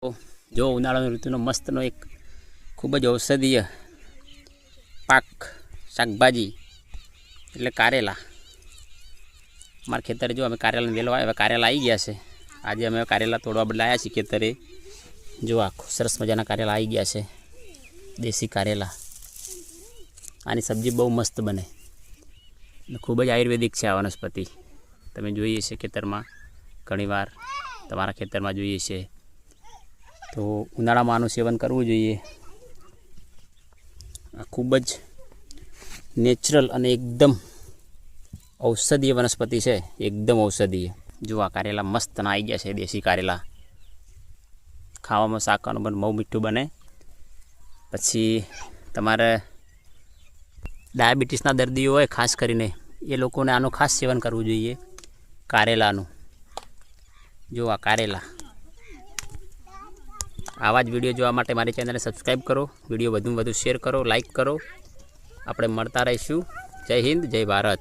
જો ઉનાળાની ઋતુનો મસ્તનો એક ખૂબ જ ઔષધીય પાક શાકભાજી એટલે કારેલા. અમારા ખેતરે જો અમે કારેલાને વેલવા હવે કારેલા આવી ગયા છે. આજે અમે કારેલા તોડવા બદલે આવ્યા છીએ ખેતરે. જો આખું સરસ મજાના કારેલા આવી ગયા છે, દેશી કારેલા. આની સબ્જી બહુ મસ્ત બને, ખૂબ જ આયુર્વેદિક છે આ વનસ્પતિ. તમે જોઈએ છે ખેતરમાં, ઘણીવાર તમારા ખેતરમાં જોઈએ છે. તો ઉનાળામાં આનું સેવન કરવું જોઈએ. આ ખૂબ જ નેચરલ અને એકદમ ઔષધીય વનસ્પતિ છે, એકદમ ઔષધીય. જો આ કારેલા મસ્ત આવી ગયા છે, દેશી કારેલા. ખાવામાં શાકવાનું પણ બહુ મીઠું બને. પછી તમારે ડાયાબિટીસના દર્દીઓ હોય ખાસ કરીને, એ લોકોને આનું ખાસ સેવન કરવું જોઈએ, કારેલાનું. જો આ કારેલા. આવા જ વિડીયો જોવા માટે મારી ચેનલને સબસ્ક્રાઈબ કરો, વિડીયો વધુમાં વધુ શેર કરો, લાઈક કરો. આપણે મળતા રહીશું. જય હિન્દ, જય ભારત.